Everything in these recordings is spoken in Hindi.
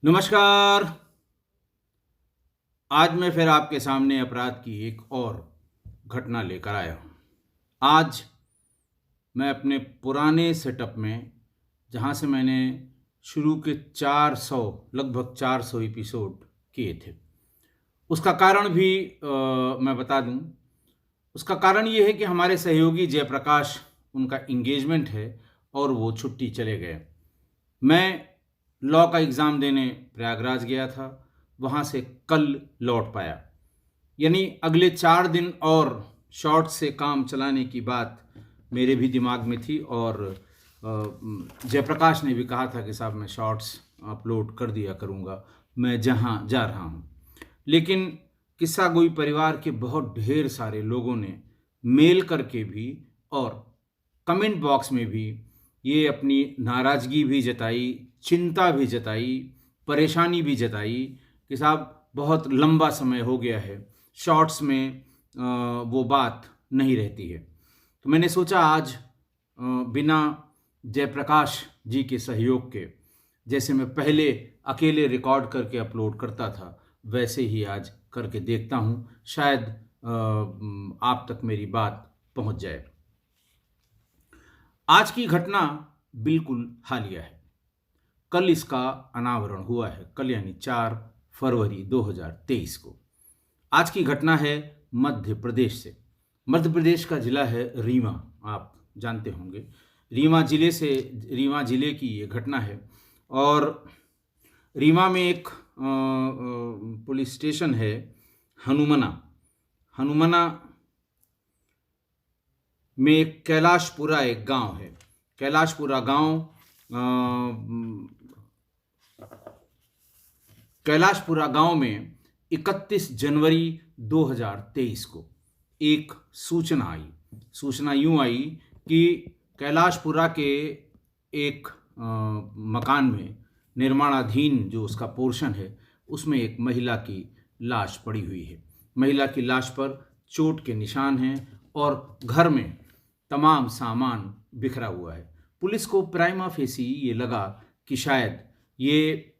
नमस्कार। आज मैं फिर आपके सामने अपराध की एक और घटना लेकर आया हूँ। आज मैं अपने पुराने सेटअप में, जहाँ से मैंने शुरू के 400 लगभग 400 एपिसोड किए थे, उसका कारण भी मैं बता दूँ। उसका कारण ये है कि हमारे सहयोगी जयप्रकाश, उनका एंगेजमेंट है और वो छुट्टी चले गए। मैं लॉ का एग्ज़ाम देने प्रयागराज गया था, वहाँ से कल लौट पाया। यानी अगले 4 दिन और शॉर्ट्स से काम चलाने की बात मेरे भी दिमाग में थी और जयप्रकाश ने भी कहा था कि साहब मैं शॉर्ट्स अपलोड कर दिया करूँगा, मैं जहाँ जा रहा हूँ। लेकिन किस्सा गोई परिवार के बहुत ढेर सारे लोगों ने मेल करके भी और कमेंट बॉक्स में भी ये अपनी नाराज़गी भी जताई, चिंता भी जताई, परेशानी भी जताई कि साहब बहुत लंबा समय हो गया है, शॉर्ट्स में वो बात नहीं रहती है। तो मैंने सोचा आज बिना जयप्रकाश जी के सहयोग के, जैसे मैं पहले अकेले रिकॉर्ड करके अपलोड करता था, वैसे ही आज करके देखता हूँ, शायद आप तक मेरी बात पहुँच जाए। आज की घटना बिल्कुल हालिया है। कल इसका अनावरण हुआ है, कल यानी 4 फरवरी 2023 को। आज की घटना है मध्य प्रदेश से। मध्य प्रदेश का ज़िला है रीवा, आप जानते होंगे। रीवा ज़िले की ये घटना है और रीवा में एक पुलिस स्टेशन है हनुमना। हनुमना में एक कैलाशपुरा एक गांव है। कैलाशपुरा गांव कैलाशपुरा गांव में 31 जनवरी 2023 को एक सूचना आई। सूचना यूं आई कि कैलाशपुरा के एक मकान में, निर्माणाधीन जो उसका पोर्शन है, उसमें एक महिला की लाश पड़ी हुई है। महिला की लाश पर चोट के निशान हैं और घर में तमाम सामान बिखरा हुआ है। पुलिस को प्राइमा फेसी ये लगा कि शायद ये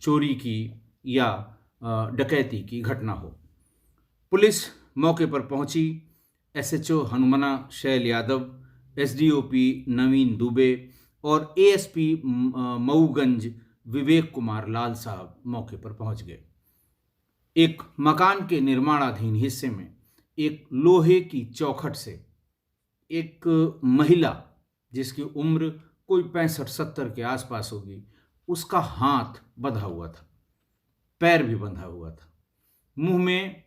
चोरी की या डकैती की घटना हो। पुलिस मौके पर पहुंची। एसएचओ हनुमना शैल यादव, एसडीओपी नवीन दुबे और एएसपी मऊगंज विवेक कुमार लाल साहब मौके पर पहुंच गए। एक मकान के निर्माणाधीन हिस्से में एक लोहे की चौखट से एक महिला, जिसकी उम्र कोई 65-70 के आसपास होगी, उसका हाथ बंधा हुआ था, पैर भी बंधा हुआ था। मुंह में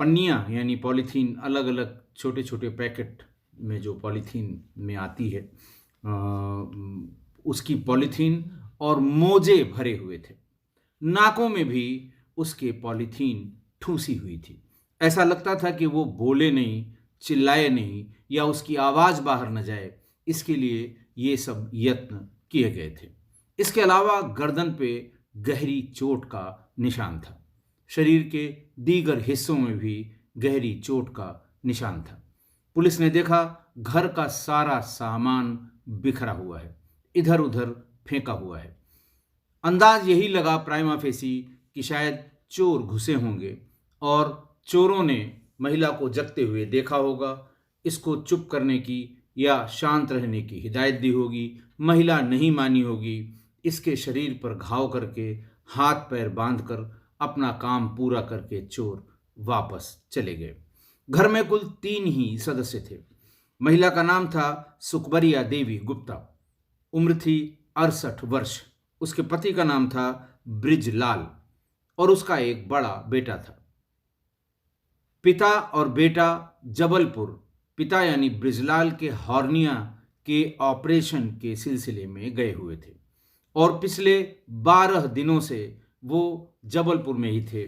पन्नियां यानी पॉलीथीन, अलग अलग छोटे छोटे पैकेट में जो पॉलीथीन में आती है, उसकी पॉलीथीन और मोजे भरे हुए थे। नाकों में भी उसके पॉलीथीन ठूसी हुई थी। ऐसा लगता था कि वो बोले नहीं, चिल्लाए नहीं या उसकी आवाज़ बाहर न जाए, इसके लिए ये सब यत्न किए गए थे। इसके अलावा गर्दन पे गहरी चोट का निशान था। शरीर के दीगर हिस्सों में भी गहरी चोट का निशान था। पुलिस ने देखा घर का सारा सामान बिखरा हुआ है, इधर उधर फेंका हुआ है। अंदाज यही लगा प्राइमा फेसी कि शायद चोर घुसे होंगे और चोरों ने महिला को जगते हुए देखा होगा, इसको चुप करने की या शांत रहने की हिदायत दी होगी। महिला नहीं मानी होगी। इसके शरीर पर घाव करके, हाथ पैर बांधकर अपना काम पूरा करके चोर वापस चले गए। घर में कुल 3 ही सदस्य थे। महिला का नाम था सुखबरिया देवी गुप्ता, उम्र थी 68 वर्ष। उसके पति का नाम था ब्रिजलाल और उसका एक बड़ा बेटा था। पिता और बेटा जबलपुर, पिता यानी ब्रिजलाल के हॉर्निया के ऑपरेशन के सिलसिले में गए हुए थे और पिछले 12 दिनों से वो जबलपुर में ही थे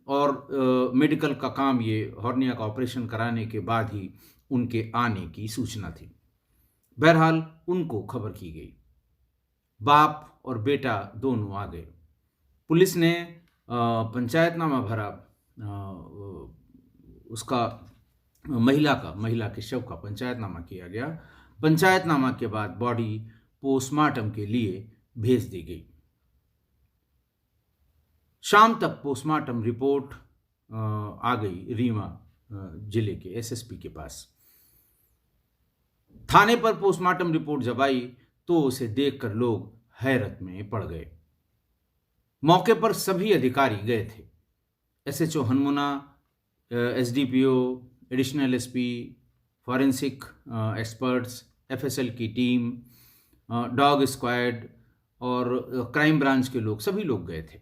और मेडिकल का काम, ये हॉर्निया का ऑपरेशन कराने के बाद ही उनके आने की सूचना थी। बहरहाल उनको खबर की गई। बाप और बेटा दोनों आ गए। पुलिस ने पंचायतनामा भरा। उसका महिला के शव का पंचायतनामा किया गया। पंचायतनामा के बाद बॉडी पोस्टमार्टम के लिए भेज दी गई। शाम तक पोस्टमार्टम रिपोर्ट आ गई रीवा जिले के एसएसपी के पास। थाने पर पोस्टमार्टम रिपोर्ट जब आई तो उसे देखकर लोग हैरत में पड़ गए। मौके पर सभी अधिकारी गए थे। SHO Hanumana, SDPO, additional SP, forensic experts, FSL की टीम, डॉग स्क्वाड और क्राइम ब्रांच के लोग, सभी लोग गए थे।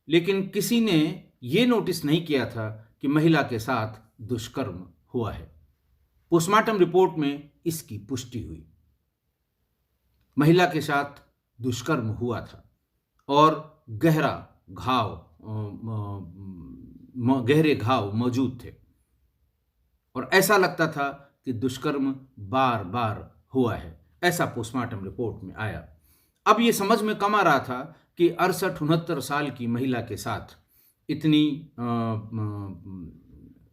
लेकिन किसी ने ये नोटिस नहीं किया था कि महिला के साथ दुष्कर्म हुआ है। पोस्टमार्टम रिपोर्ट में इसकी पुष्टि हुई। महिला के साथ दुष्कर्म हुआ था और गहरे घाव मौजूद थे और ऐसा लगता था कि दुष्कर्म बार बार हुआ है, ऐसा पोस्टमार्टम रिपोर्ट में आया। अब ये समझ में कम आ रहा था कि 68-69 साल की महिला के साथ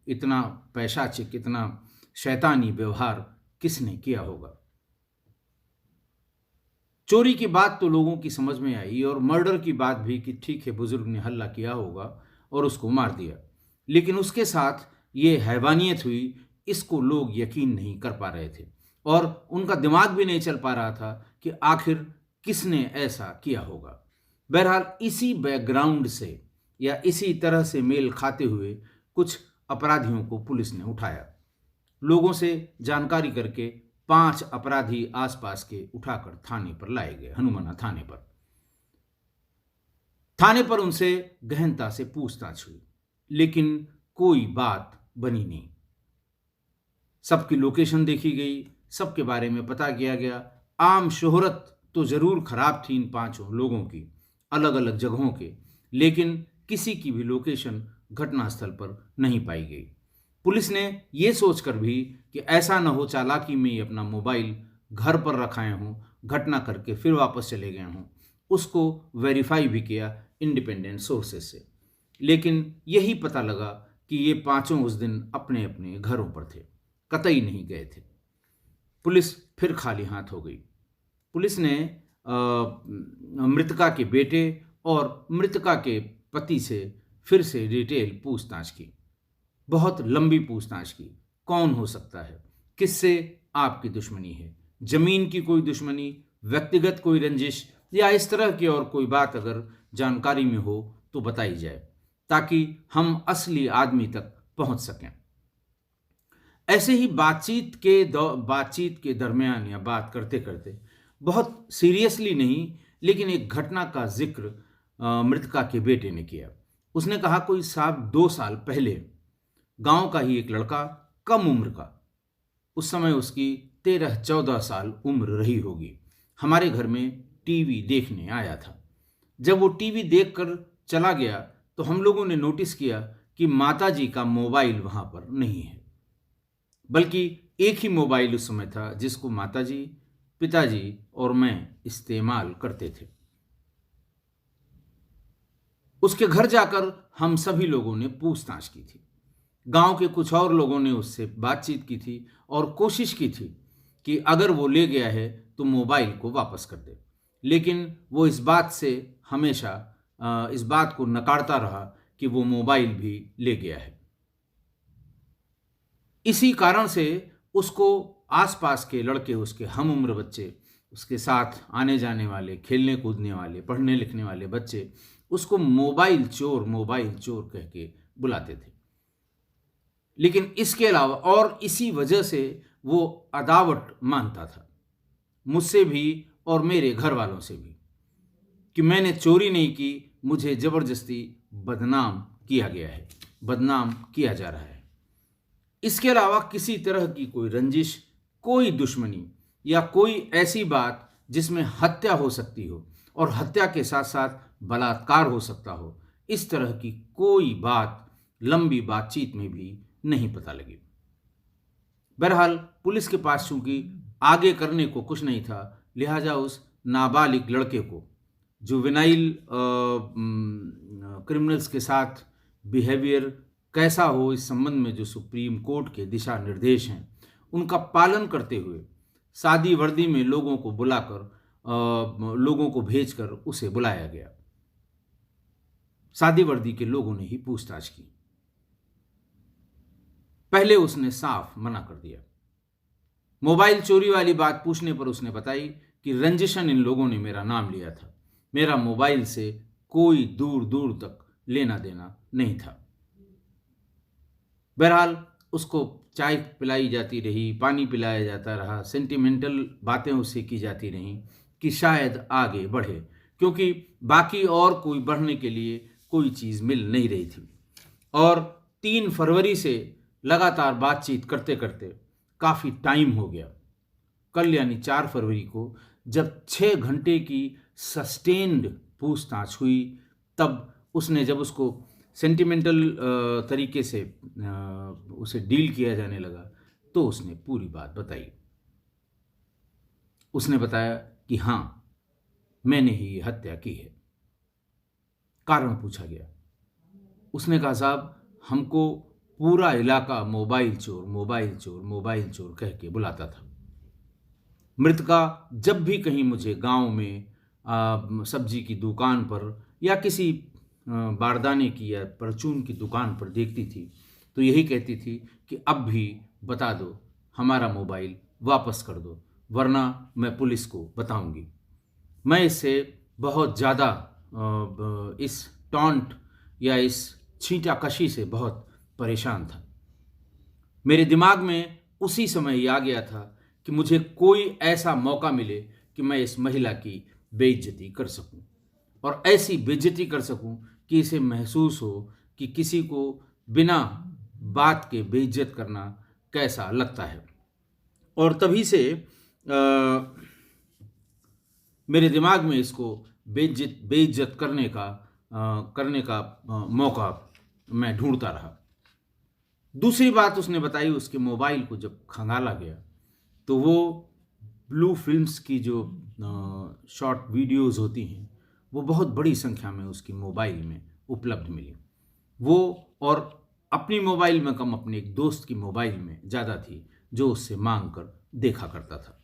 इतना पैशाचिक, इतना शैतानी व्यवहार किसने किया होगा। चोरी की बात तो लोगों की समझ में आई और मर्डर की बात भी कि ठीक है, बुजुर्ग ने हल्ला किया होगा और उसको मार दिया, लेकिन उसके साथ ये हैवानियत हुई, इसको लोग यकीन नहीं कर पा रहे थे और उनका दिमाग भी नहीं चल पा रहा था कि आखिर किसने ऐसा किया होगा। बहरहाल इसी बैकग्राउंड से या इसी तरह से मेल खाते हुए कुछ अपराधियों को पुलिस ने उठाया। लोगों से जानकारी करके 5 अपराधी आसपास के उठाकर थाने पर लाए गए, हनुमाना थाने पर। थाने पर उनसे गहनता से पूछताछ हुई, लेकिन कोई बात बनी नहीं। सबकी लोकेशन देखी गई, सबके बारे में पता किया गया। आम शोहरत तो जरूर खराब थी इन 5 लोगों की, अलग अलग जगहों के, लेकिन किसी की भी लोकेशन घटनास्थल पर नहीं पाई गई। पुलिस ने यह सोचकर भी कि ऐसा न हो चालाकी में अपना मोबाइल घर पर रखाए हों, घटना करके फिर वापस चले गए हों, उसको वेरीफाई भी किया इंडिपेंडेंट सोर्सेज से, लेकिन यही पता लगा कि ये 5 उस दिन अपने अपने घरों पर थे, कतई नहीं गए थे। पुलिस फिर खाली हाथ हो गई। पुलिस ने मृतका के बेटे और मृतका के पति से फिर से डिटेल पूछताछ की, बहुत लंबी पूछताछ की। कौन हो सकता है, किससे आपकी दुश्मनी है, जमीन की कोई दुश्मनी, व्यक्तिगत कोई रंजिश या इस तरह की और कोई बात अगर जानकारी में हो तो बताई जाए, ताकि हम असली आदमी तक पहुंच सकें। ऐसे ही बातचीत के दरमियान या बात करते करते, बहुत सीरियसली नहीं लेकिन एक घटना का जिक्र मृतका के बेटे ने किया। उसने कहा कोई 2 साल पहले गांव का ही एक लड़का, कम उम्र का, उस समय उसकी 13-14 साल उम्र रही होगी, हमारे घर में टीवी देखने आया था। जब वो टीवी देखकर चला गया तो हम लोगों ने नोटिस किया कि माताजी का मोबाइल वहां पर नहीं है, बल्कि एक ही मोबाइल उस समय था जिसको माताजी, पिताजी और मैं इस्तेमाल करते थे। उसके घर जाकर हम सभी लोगों ने पूछताछ की थी। गांव के कुछ और लोगों ने उससे बातचीत की थी और कोशिश की थी कि अगर वो ले गया है तो मोबाइल को वापस कर दे, लेकिन वो इस बात को नकारता रहा कि वो मोबाइल भी ले गया है। इसी कारण से उसको आसपास के लड़के, उसके हम उम्र बच्चे, उसके साथ आने जाने वाले, खेलने कूदने वाले, पढ़ने लिखने वाले बच्चे उसको मोबाइल चोर कह के बुलाते थे। लेकिन इसके अलावा और इसी वजह से वो अदावत मानता था मुझसे भी और मेरे घर वालों से भी, कि मैंने चोरी नहीं की, मुझे जबरदस्ती बदनाम किया गया है, बदनाम किया जा रहा है। इसके अलावा किसी तरह की कोई रंजिश, कोई दुश्मनी या कोई ऐसी बात जिसमें हत्या हो सकती हो और हत्या के साथ साथ बलात्कार हो सकता हो, इस तरह की कोई बात लंबी बातचीत में भी नहीं पता लगी। बहरहाल पुलिस के पास चूंकि आगे करने को कुछ नहीं था, लिहाजा उस नाबालिग लड़के को, जुवेनाइल क्रिमिनल्स के साथ बिहेवियर कैसा हो इस संबंध में जो सुप्रीम कोर्ट के दिशा निर्देश हैं, उनका पालन करते हुए सादी वर्दी में लोगों को बुलाकर, लोगों को भेजकर उसे बुलाया गया। सादी वर्दी के लोगों ने ही पूछताछ की। पहले उसने साफ मना कर दिया। मोबाइल चोरी वाली बात पूछने पर उसने बताई कि रंजिशन इन लोगों ने मेरा नाम लिया था, मेरा मोबाइल से कोई दूर दूर तक लेना देना नहीं था। बहरहाल उसको चाय पिलाई जाती रही, पानी पिलाया जाता रहा, सेंटिमेंटल बातें उससे की जाती रहीं कि शायद आगे बढ़े, क्योंकि बाकी और कोई बढ़ने के लिए कोई चीज़ मिल नहीं रही थी। और 3 फरवरी से लगातार बातचीत करते करते काफ़ी टाइम हो गया। कल यानी 4 फरवरी को जब 6 घंटे की सस्टेन्ड पूछताछ हुई, तब उसने जब उसको सेंटिमेंटल तरीके से उसे डील किया जाने लगा, तो उसने पूरी बात बताई। उसने बताया कि हाँ, मैंने ही ये हत्या की है। कारण पूछा गया। उसने कहा, साहब, हमको पूरा इलाका मोबाइल चोर, मोबाइल चोर, मोबाइल चोर कह के बुलाता था। मृतका जब भी कहीं मुझे गांव में सब्जी की दुकान पर या किसी बारदाने की या परचून की दुकान पर देखती थी, तो यही कहती थी कि अब भी बता दो, हमारा मोबाइल वापस कर दो, वरना मैं पुलिस को बताऊंगी। मैं इससे बहुत ज़्यादा इस टॉन्ट या इस छींटाकशी से बहुत परेशान था। मेरे दिमाग में उसी समय ही आ गया था कि मुझे कोई ऐसा मौका मिले कि मैं इस महिला की बेइज्जती कर सकूं, और ऐसी बेइज्जती कर सकूं कि इसे महसूस हो कि किसी को बिना बात के बेइज्जत करना कैसा लगता है। और तभी से मेरे दिमाग में इसको बेइज्जत करने का मौका मैं ढूंढता रहा। दूसरी बात उसने बताई, उसके मोबाइल को जब खंगाला गया तो वो ब्लू फिल्म्स की जो शॉर्ट वीडियोस होती हैं, वो बहुत बड़ी संख्या में उसकी मोबाइल में उपलब्ध मिली। वो और अपनी मोबाइल में कम अपने एक दोस्त की मोबाइल में ज़्यादा थी, जो उससे मांग कर देखा करता था।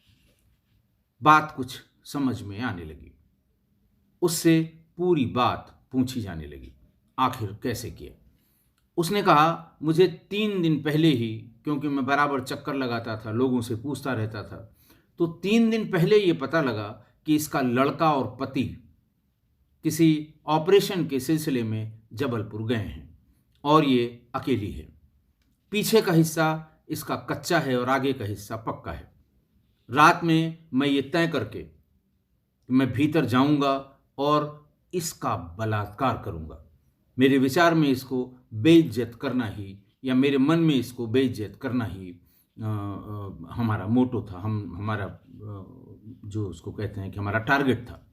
बात कुछ समझ में आने लगी। उससे पूरी बात पूछी जाने लगी, आखिर कैसे किया। उसने कहा, मुझे 3 दिन पहले ही, क्योंकि मैं बराबर चक्कर लगाता था, लोगों से पूछता रहता था, तो 3 दिन पहले ये पता लगा कि इसका लड़का और पति किसी ऑपरेशन के सिलसिले में जबलपुर गए हैं और ये अकेली है। पीछे का हिस्सा इसका कच्चा है और आगे का हिस्सा पक्का है। रात में मैं ये तय करके मैं भीतर जाऊंगा और इसका बलात्कार करूंगा। मेरे विचार में इसको बेइज्जत करना ही, या मेरे मन में इसको बेइज्जत करना ही हमारा मोटो था, हमारा जो उसको कहते हैं कि हमारा टारगेट था।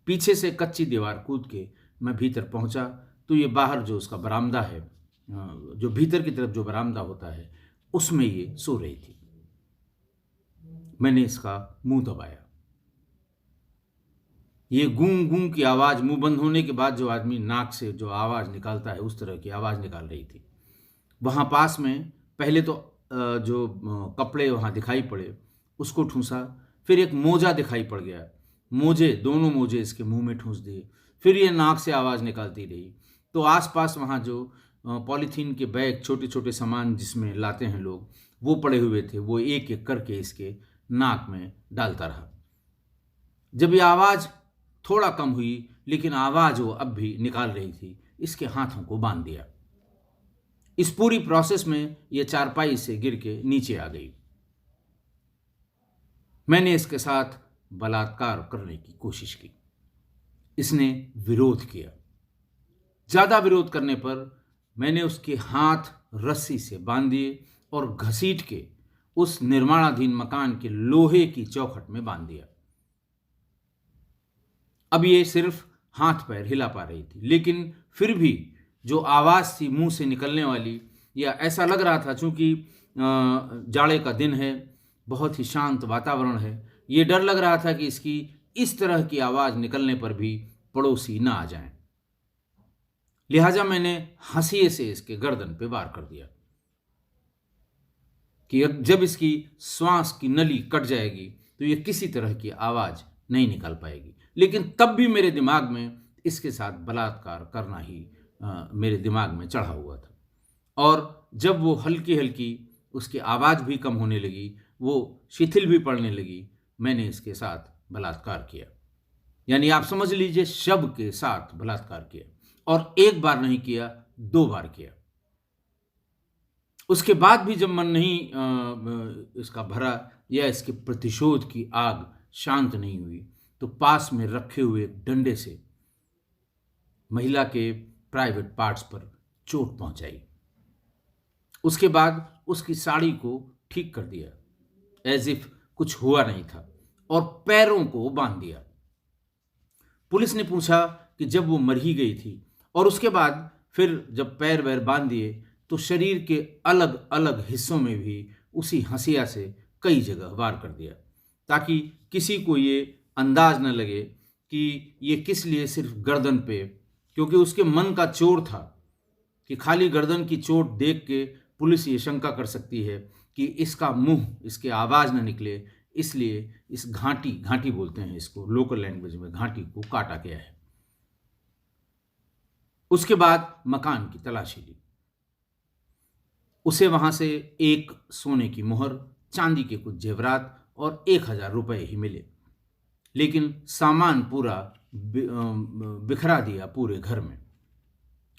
पीछे से कच्ची दीवार कूद के मैं भीतर पहुंचा तो ये बाहर जो उसका बरामदा है, जो भीतर की तरफ जो बरामदा होता है, उसमें ये सो रही थी। मैंने इसका मुंह दबाया। ये गूं गूं की आवाज़, मुंह बंद होने के बाद जो आदमी नाक से जो आवाज़ निकालता है, उस तरह की आवाज़ निकाल रही थी। वहाँ पास में पहले तो जो कपड़े वहाँ दिखाई पड़े, उसको ठूंसा। फिर एक मोजा दिखाई पड़ गया, दोनों मोजे इसके मुंह में ठूंस दिए। फिर ये नाक से आवाज़ निकालती रही। तो आसपास वहाँ जो पॉलीथीन के बैग, छोटे छोटे सामान जिसमें लाते हैं लोग, वो पड़े हुए थे, वो एक एक करके इसके नाक में डालता रहा। जब ये आवाज़ थोड़ा कम हुई, लेकिन आवाज़ वो अब भी निकाल रही थी, इसके हाथों को बांध दिया। इस पूरी प्रोसेस में ये चारपाई से गिर के नीचे आ गई। मैंने इसके साथ बलात्कार करने की कोशिश की। इसने विरोध किया। ज़्यादा विरोध करने पर मैंने उसके हाथ रस्सी से बांध दिए और घसीट के उस निर्माणाधीन मकान के लोहे की चौखट में बांध दिया। अब ये सिर्फ हाथ पैर हिला पा रही थी, लेकिन फिर भी जो आवाज़ थी मुंह से निकलने वाली, या ऐसा लग रहा था चूंकि जाड़े का दिन है, बहुत ही शांत वातावरण है, ये डर लग रहा था कि इसकी इस तरह की आवाज़ निकलने पर भी पड़ोसी ना आ जाएं। लिहाजा मैंने हंसिए से इसके गर्दन पे वार कर दिया कि जब इसकी श्वास की नली कट जाएगी तो ये किसी तरह की आवाज़ नहीं निकाल पाएगी। लेकिन तब भी मेरे दिमाग में इसके साथ बलात्कार करना ही मेरे दिमाग में चढ़ा हुआ था। और जब वो हल्की हल्की उसकी आवाज़ भी कम होने लगी, वो शिथिल भी पड़ने लगी, मैंने इसके साथ बलात्कार किया। यानी आप समझ लीजिए शव के साथ बलात्कार किया, और एक बार नहीं किया, 2 बार किया। उसके बाद भी जब मन नहीं इसका भरा या इसके प्रतिशोध की आग शांत नहीं हुई, तो पास में रखे हुए डंडे से महिला के प्राइवेट पार्ट्स पर चोट पहुंचाई। उसके बाद उसकी साड़ी को ठीक कर दिया, एज इफ कुछ हुआ नहीं था, और पैरों को बांध दिया। पुलिस ने पूछा कि जब वो मर ही गई थी, और उसके बाद फिर जब पैर वैर बांध दिए, तो शरीर के अलग अलग हिस्सों में भी उसी हंसिया से कई जगह वार कर दिया, ताकि किसी को ये अंदाज न लगे कि ये किस लिए सिर्फ गर्दन पे, क्योंकि उसके मन का चोर था कि खाली गर्दन की चोट देख के पुलिस ये शंका कर सकती है कि इसका मुंह, इसके आवाज़ न निकले, इसलिए इस घाटी बोलते हैं इसको लोकल लैंग्वेज में, घाटी को काटा गया है। उसके बाद मकान की तलाशी ली। उसे वहां से एक सोने की मोहर, चांदी के कुछ जेवरात और 1,000 रुपए ही मिले, लेकिन सामान पूरा बिखरा दिया पूरे घर में।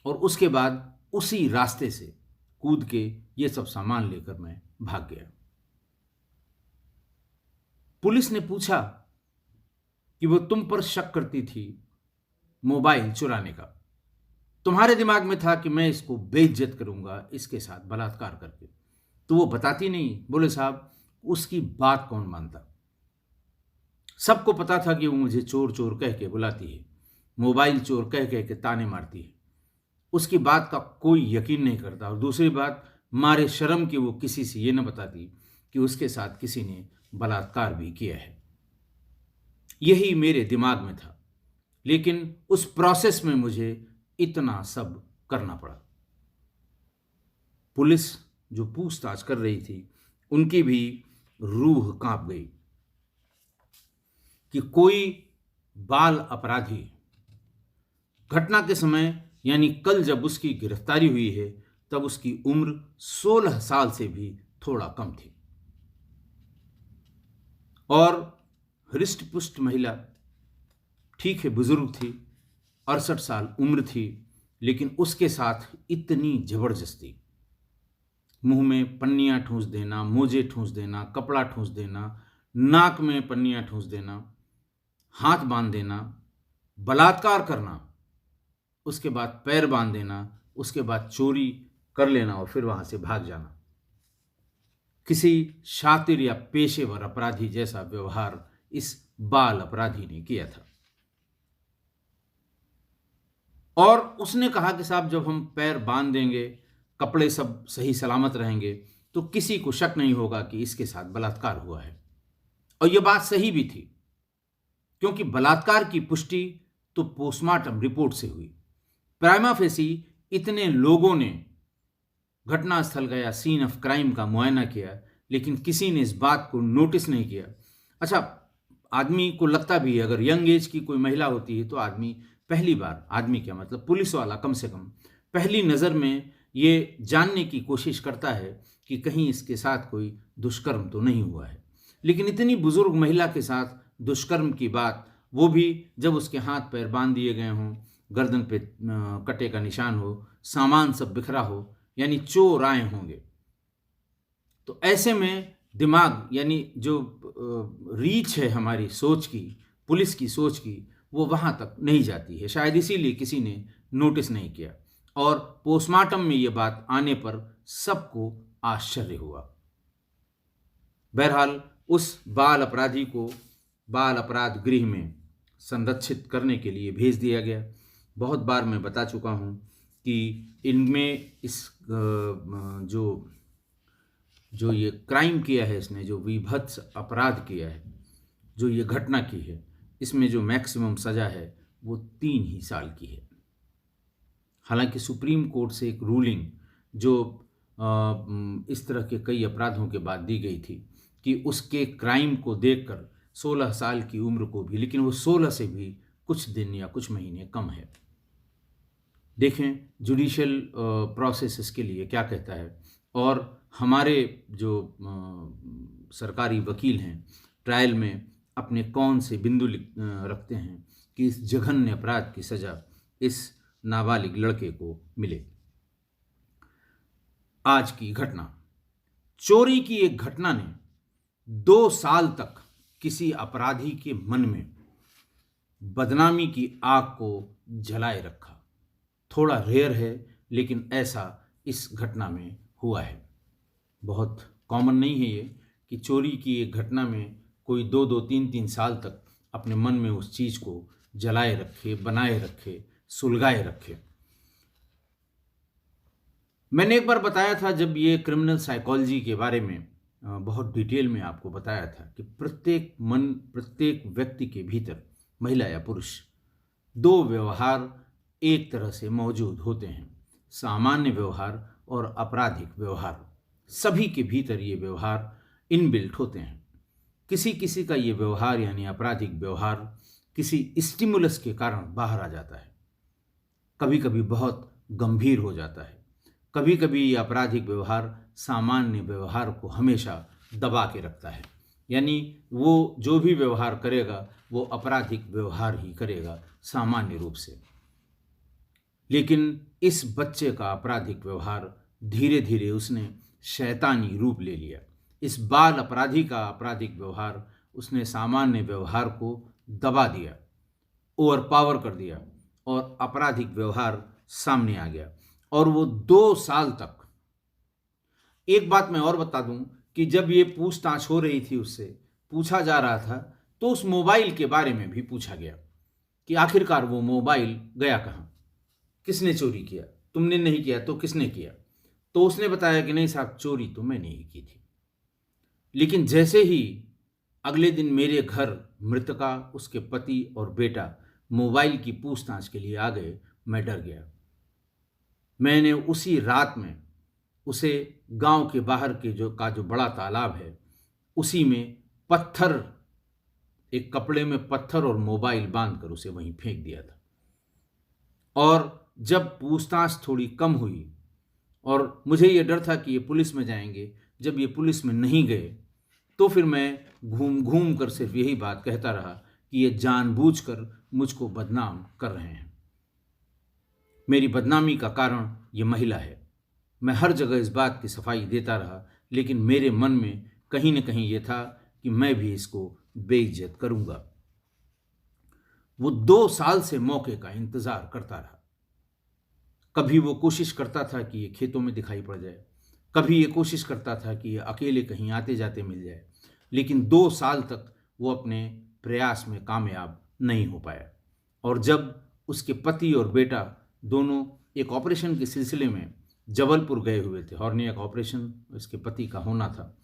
और उसके बाद उसी रास्ते से कूद के ये सब सामान लेकर मैं भाग गया। पुलिस ने पूछा कि वो तुम पर शक करती थी मोबाइल चुराने का, तुम्हारे दिमाग में था कि मैं इसको बेइज्जत करूंगा इसके साथ बलात्कार करके, तो वो बताती नहीं। बोले साहब, उसकी बात कौन मानता? सबको पता था कि वो मुझे चोर चोर कह के बुलाती है, मोबाइल चोर कह कह के ताने मारती है। उसकी बात का कोई यकीन नहीं करता। और दूसरी बात, मारे शर्म कि वो किसी से ये न बताती कि उसके साथ किसी ने बलात्कार भी किया है। यही मेरे दिमाग में था, लेकिन उस प्रोसेस में मुझे इतना सब करना पड़ा। पुलिस जो पूछताछ कर रही थी, उनकी भी रूह कांप गई कि कोई बाल अपराधी घटना के समय, यानी कल जब उसकी गिरफ्तारी हुई है, तब उसकी उम्र 16 साल से भी थोड़ा कम थी, और हृष्ट पुष्ट महिला, ठीक है बुजुर्ग थी, 68 साल उम्र थी, लेकिन उसके साथ इतनी जबरदस्ती, मुंह में पन्नियां ठूंस देना, मोजे ठूंस देना, कपड़ा ठूंस देना, नाक में पन्नियां ठूंस देना, हाथ बांध देना, बलात्कार करना, उसके बाद पैर बांध देना, उसके बाद चोरी कर लेना और फिर वहां से भाग जाना। किसी शातिर या पेशेवर अपराधी जैसा व्यवहार इस बाल अपराधी ने किया था। और उसने कहा कि साहब, जब हम पैर बांध देंगे, कपड़े सब सही सलामत रहेंगे, तो किसी को शक नहीं होगा कि इसके साथ बलात्कार हुआ है। और यह बात सही भी थी, क्योंकि बलात्कार की पुष्टि तो पोस्टमार्टम रिपोर्ट से हुई। प्राइमा फेसी इतने लोगों ने घटनास्थल गया, सीन ऑफ क्राइम का मुआयना किया, लेकिन किसी ने इस बात को नोटिस नहीं किया। अच्छा, आदमी को लगता भी है, अगर यंग एज की कोई महिला होती है तो आदमी पहली बार, आदमी क्या मतलब पुलिस वाला, कम से कम पहली नज़र में ये जानने की कोशिश करता है कि कहीं इसके साथ कोई दुष्कर्म तो नहीं हुआ है। लेकिन इतनी बुजुर्ग महिला के साथ दुष्कर्म की बात, वो भी जब उसके हाथ पैर बांध दिए गए हों, गर्दन पे कटे का निशान हो, सामान सब बिखरा हो, यानी चोर आए होंगे, तो ऐसे में दिमाग, यानी जो रीच है हमारी सोच की, पुलिस की सोच की, वो वहाँ तक नहीं जाती है। शायद इसीलिए किसी ने नोटिस नहीं किया, और पोस्टमार्टम में ये बात आने पर सबको आश्चर्य हुआ। बहरहाल उस बाल अपराधी को बाल अपराध गृह में संरक्षित करने के लिए भेज दिया गया। बहुत बार मैं बता चुका हूँ कि इनमें इस जो ये क्राइम किया है, इसने जो विभत्स अपराध किया है, जो ये घटना की है, इसमें जो मैक्सिमम सज़ा है वो 3 ही साल की है। हालांकि सुप्रीम कोर्ट से एक रूलिंग जो इस तरह के कई अपराधों के बाद दी गई थी कि उसके क्राइम को देखकर 16 साल की उम्र को भी, लेकिन वो 16 से भी कुछ दिन या कुछ महीने कम है। देखें जुडिशियल प्रोसेस इसके लिए क्या कहता है, और हमारे जो सरकारी वकील हैं ट्रायल में अपने कौन से बिंदु रखते हैं कि इस जघन्य अपराध की सज़ा इस नाबालिग लड़के को मिले। आज की घटना, चोरी की एक घटना ने 2 साल तक किसी अपराधी के मन में बदनामी की आग को जलाए रखा। थोड़ा रेयर है, लेकिन ऐसा इस घटना में हुआ है। बहुत कॉमन नहीं है ये कि चोरी की एक घटना में कोई 2-2, 3-3 साल तक अपने मन में उस चीज़ को जलाए रखे, बनाए रखे, सुलगाए रखे। मैंने एक बार बताया था, जब ये क्रिमिनल साइकोलॉजी के बारे में बहुत डिटेल में आपको बताया था कि प्रत्येक व्यक्ति के भीतर, महिला या पुरुष, 2 व्यवहार एक तरह से मौजूद होते हैं, सामान्य व्यवहार और आपराधिक व्यवहार। सभी के भीतर ये व्यवहार इनबिल्ट होते हैं। किसी किसी का ये व्यवहार यानी आपराधिक व्यवहार किसी स्टिमुलस के कारण बाहर आ जाता है, कभी कभी बहुत गंभीर हो जाता है, कभी कभी ये आपराधिक व्यवहार सामान्य व्यवहार को हमेशा दबा के रखता है, यानी वो जो भी व्यवहार करेगा वो आपराधिक व्यवहार ही करेगा सामान्य रूप से। लेकिन इस बच्चे का आपराधिक व्यवहार धीरे धीरे उसने शैतानी रूप ले लिया। इस बाल अपराधी का आपराधिक व्यवहार उसने सामान्य व्यवहार को दबा दिया, ओवर पावर कर दिया, और आपराधिक व्यवहार सामने आ गया। और वो 2 साल तक, एक बात मैं और बता दूं कि जब ये पूछताछ हो रही थी, उससे पूछा जा रहा था, तो उस मोबाइल के बारे में भी पूछा गया कि आखिरकार वो मोबाइल गया कहाँ, किसने चोरी किया, तुमने नहीं किया तो किसने किया। तो उसने बताया कि नहीं साहब, चोरी तो मैंने ही की थी। लेकिन जैसे ही अगले दिन मेरे घर मृतका, उसके पति और बेटा मोबाइल की पूछताछ के लिए आ गए, मैं डर गया। मैंने उसी रात में उसे गांव के बाहर के जो बड़ा तालाब है, उसी में पत्थर, एक कपड़े में पत्थर और मोबाइल बांधकर उसे वहीं फेंक दिया था। और जब पूछताछ थोड़ी कम हुई और मुझे ये डर था कि ये पुलिस में जाएंगे, जब ये पुलिस में नहीं गए तो फिर मैं घूम घूम कर सिर्फ यही बात कहता रहा कि ये जानबूझकर मुझको बदनाम कर रहे हैं। मेरी बदनामी का कारण ये महिला है। मैं हर जगह इस बात की सफाई देता रहा, लेकिन मेरे मन में कहीं न कहीं ये था कि मैं भी इसको बेइज्जत करूंगा। वो 2 साल से मौके का इंतजार करता रहा। कभी वो कोशिश करता था कि ये खेतों में दिखाई पड़ जाए, कभी ये कोशिश करता था कि ये अकेले कहीं आते जाते मिल जाए, लेकिन 2 साल तक वो अपने प्रयास में कामयाब नहीं हो पाया। और जब उसके पति और बेटा दोनों एक ऑपरेशन के सिलसिले में जबलपुर गए हुए थे, हॉर्निया का ऑपरेशन उसके पति का होना था,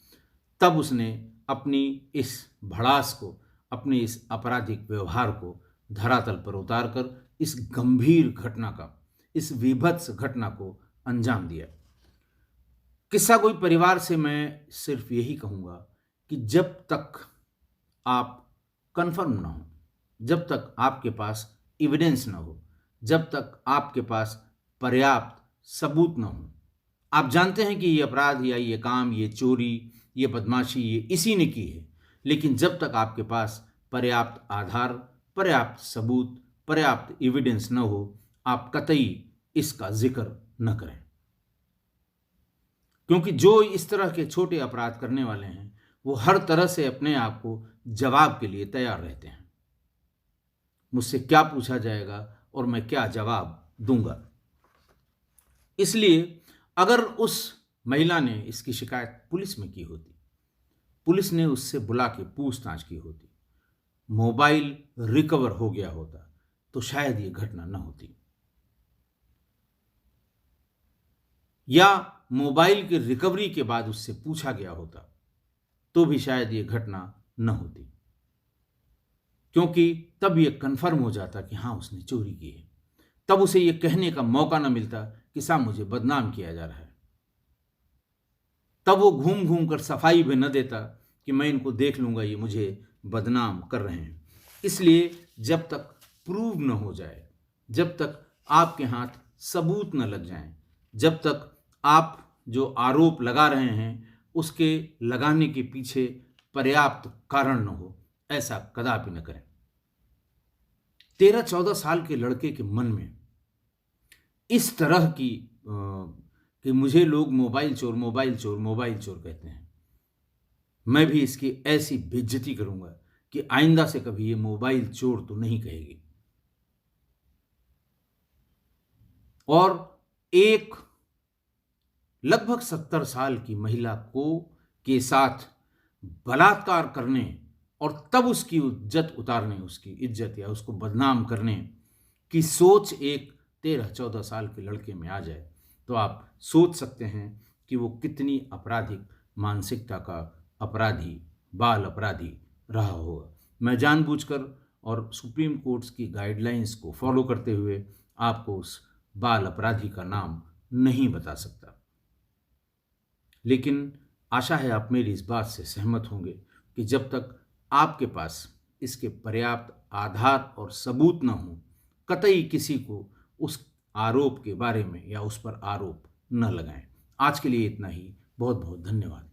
तब उसने अपनी इस भड़ास को, अपने इस आपराधिक व्यवहार को धरातल पर उतारकर इस गंभीर घटना का, इस विभत्स घटना को अंजाम दिया। किस्सा कोई परिवार से मैं सिर्फ यही कहूँगा कि जब तक आप कंफर्म ना हो, जब तक आपके पास एविडेंस ना हो, जब तक आपके पास पर्याप्त सबूत ना हो, आप जानते हैं कि ये अपराध या ये काम, ये चोरी, ये बदमाशी, ये इसी ने की है, लेकिन जब तक आपके पास पर्याप्त आधार, पर्याप्त सबूत, पर्याप्त एविडेंस न हो, आप कतई इसका जिक्र न करें। क्योंकि जो इस तरह के छोटे अपराध करने वाले हैं, वो हर तरह से अपने आप को जवाब के लिए तैयार रहते हैं। मुझसे क्या पूछा जाएगा और मैं क्या जवाब दूंगा। इसलिए अगर उस महिला ने इसकी शिकायत पुलिस में की होती, पुलिस ने उससे बुला के पूछताछ की होती, मोबाइल रिकवर हो गया होता, तो शायद ये घटना न होती, या मोबाइल की रिकवरी के बाद उससे पूछा गया होता तो भी शायद ये घटना न होती, क्योंकि तब ये कन्फर्म हो जाता कि हाँ उसने चोरी की है। तब उसे ये कहने का मौका न मिलता कि साहब मुझे बदनाम किया जा रहा है। तब वो घूम घूम कर सफाई भी न देता कि मैं इनको देख लूँगा, ये मुझे बदनाम कर रहे हैं। इसलिए जब तक प्रूव न हो जाए, जब तक आपके हाथ सबूत न लग जाएं, जब तक आप जो आरोप लगा रहे हैं उसके लगाने के पीछे पर्याप्त कारण न हो, ऐसा कदापि न करें। 13-14 साल के लड़के के मन में इस तरह की कि मुझे लोग मोबाइल चोर, मोबाइल चोर, मोबाइल चोर कहते हैं, मैं भी इसकी ऐसी बेइज्जती करूंगा कि आइंदा से कभी ये मोबाइल चोर तो नहीं कहेगी। और एक लगभग 70 साल की महिला को के साथ बलात्कार करने और तब उसकी इज्जत उतारने, उसकी इज्जत या उसको बदनाम करने की सोच एक 13-14 साल के लड़के में आ जाए, तो आप सोच सकते हैं कि वो कितनी आपराधिक मानसिकता का अपराधी, बाल अपराधी रहा होगा। मैं जानबूझकर और सुप्रीम कोर्ट्स की गाइडलाइंस को फॉलो करते हुए आपको उस बाल अपराधी का नाम नहीं बता सकता, लेकिन आशा है आप मेरी इस बात से सहमत होंगे कि जब तक आपके पास इसके पर्याप्त आधार और सबूत न हो, कतई किसी को उस आरोप के बारे में या उस पर आरोप न लगाएं। आज के लिए इतना ही। बहुत बहुत धन्यवाद।